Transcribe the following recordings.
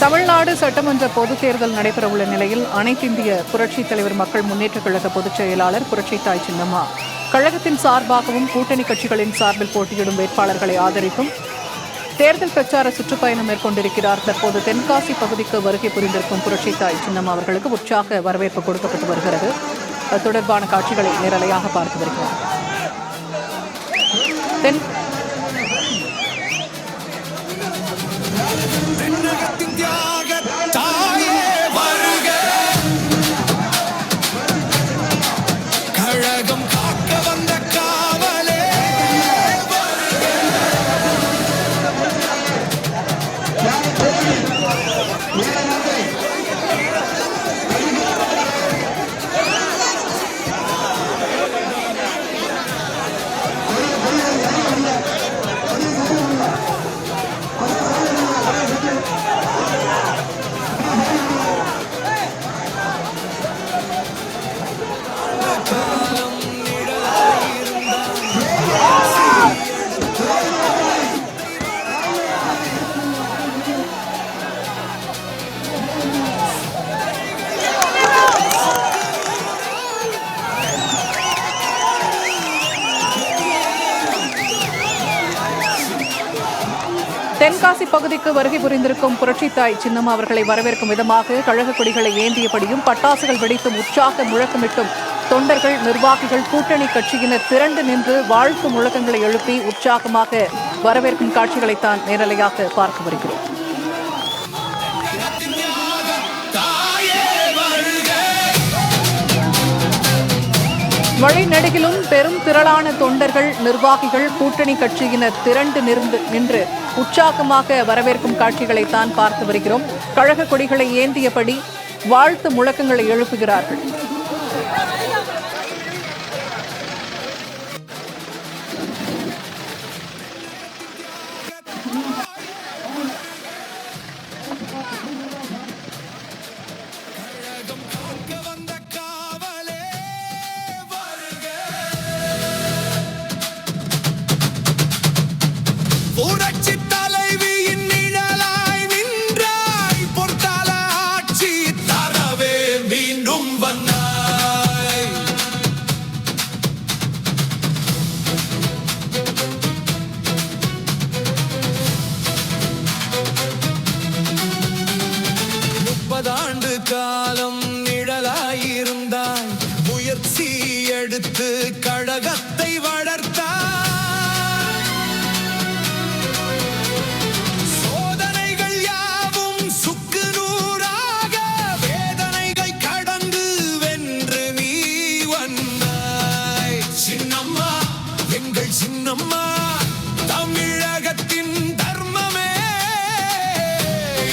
தமிழ்நாடு சட்டமன்ற பொதுத் தேர்தல் நடைபெறவுள்ள நிலையில் அனைத்திந்திய புரட்சித் தலைவர் மக்கள் முன்னேற்றக் கழக பொதுச் செயலாளர் புரட்சித்தாய் சின்னம்மா கழகத்தின் சார்பாகவும் கூட்டணி கட்சிகளின் சார்பில் போட்டியிடும் வேட்பாளர்களை ஆதரித்தும் தேர்தல் பிரச்சார சுற்றுப்பயணம் மேற்கொண்டிருக்கிறார். தற்போது தென்காசி பகுதிக்கு வருகை புரிந்திருக்கும் புரட்சித்தாய் சின்னம்மா அவர்களுக்கு உற்சாக வரவேற்பு கொடுக்கப்பட்டு வருகிறது. அது தொடர்பான காட்சிகளை நேரலையாக பார்த்து வருகிறார். தென்காசி பகுதிக்கு வருகை புரிந்திருக்கும் புரட்சித்தாய் சின்னம்மா அவர்களை வரவேற்கும் விதமாக கழக கொடிகளை ஏந்தியபடியும் பட்டாசுகள் வெடித்தும் உற்சாக முழக்கமிட்டும் தொண்டர்கள், நிர்வாகிகள், கூட்டணி கட்சியினர் திரண்டு நின்று வாழ்த்து முழக்கங்களை எழுப்பி உற்சாகமாக வரவேற்கும் காட்சிகளைத்தான் நேரலையாக பார்க்க வருகிறோம். வழிநெடுகிலும் பெரும் திரளான தொண்டர்கள், நிர்வாகிகள், கூட்டணி கட்சியினர் திரண்டு நின்று உற்சாகமாக வரவேற்கும் காட்சிகளைத்தான் பார்த்து வருகிறோம். கழக கொடிகளை ஏந்தியபடி வாழ்த்து முழக்கங்களை எழுப்புகிறார்கள். காலம் நிழலாயிருந்தாய், முயற்சி எடுத்து கழகத்தை வளர்த்தாய். சோதனைகள் யாவும் சுக்கு நூறாக, வேதனைகள் கடந்து வென்று நீ வந்தாய். சின்னம்மா, எங்கள் சின்னம்மா, தமிழகத்தின் தர்மமே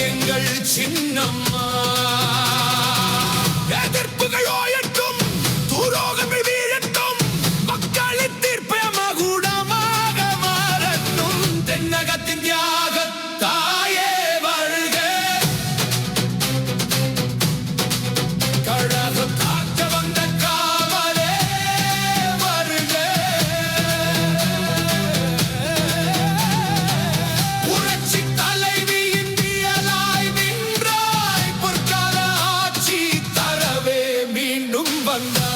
எங்கள் சின்னம்மா. எதிர்ப்புகள் ஓயட்டும், துரோகங்கள் வீழட்டும், மக்களின் தீர்ப்பு மகுடமாக மாறட்டும். தென்னகத்தின் தியாக தாயே வருக, கழகம் காக்க வந்த காவலே வருக. புரட்சி தலைவி இந்தியலாய் நின்றாய், பொற்கால ஆட்சி தரவே மீண்டும் வந்தாய்.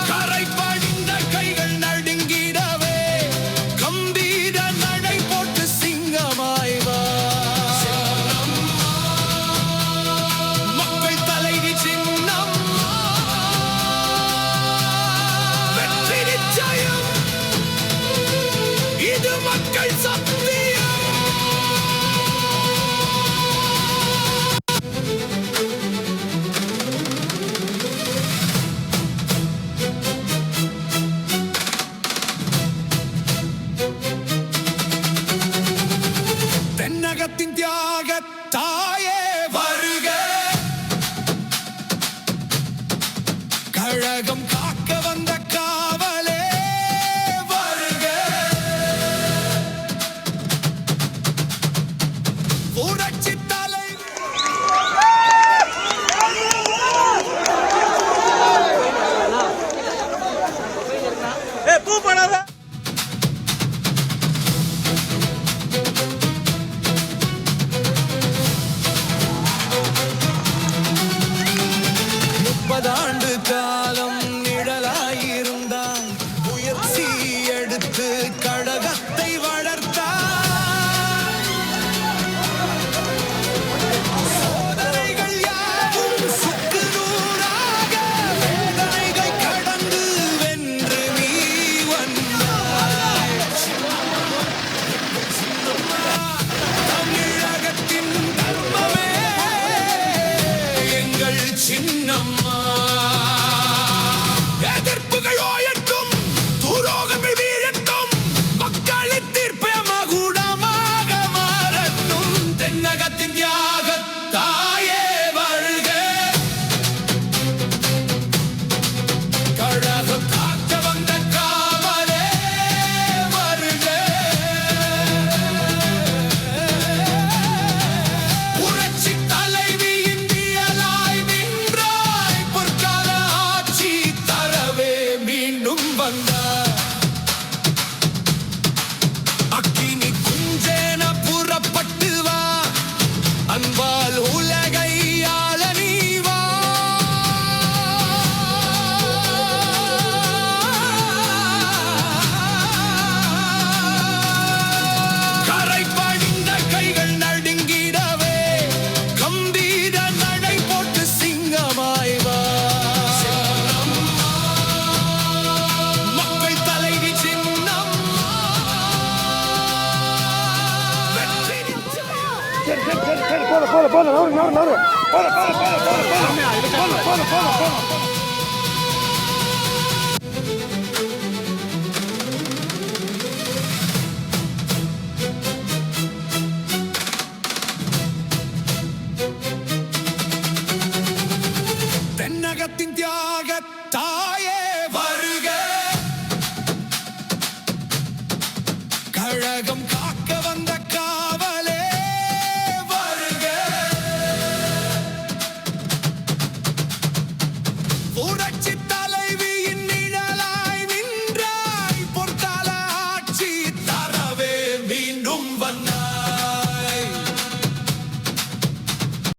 கரை படிந்த கைகள் நடுங்கிடவே, கம்பீர நடை போட்டு சிங்கமாய் வா. தியாக தாயே வருக கழகம் காக்க வந்த காவலே வருக புரட்சி தலை பூ பண்ணாத முப்பதாண்டு காலம் நிழலாயிருந்தாய் முயற்சி எடுத்து கழகத்தை வளர்த்தாய் சோதனைகள் யாவும் சுக்குநூறாக வேதனைகள் கடந்து வென்று நீ வந்தாய் தமிழகத்தின் தர்மமே எங்கள் சின்னம்மா எதிர்ப்புகள் ஓயட்டும் துரோகங்கள் வீழட்டும் மக்களின் தீர்ப்பே மகுடமாக மாறட்டும் தென்னகத்தின் தியாக தாயே வருக கழகம் காக்க வந்த காவலே வருக புரட்சி தலைவி இந்தியலாய் நின்றாய் பொற்கால ஆட்சி தரவே மீண்டும் வந்தாய் அக்கினி குஞ்சேன புறப்பட்டு வா அன்பால் உலகை ஆள நீ வா கரை படிந்த கைகள் நடுங்கிடவே கம்பீர நடை போட்டு சிங்கமாய் வா மக்கள் தலைவி சின்னம் வெற்றி போல போல போல போல போல போல போல போல போல போல போல போல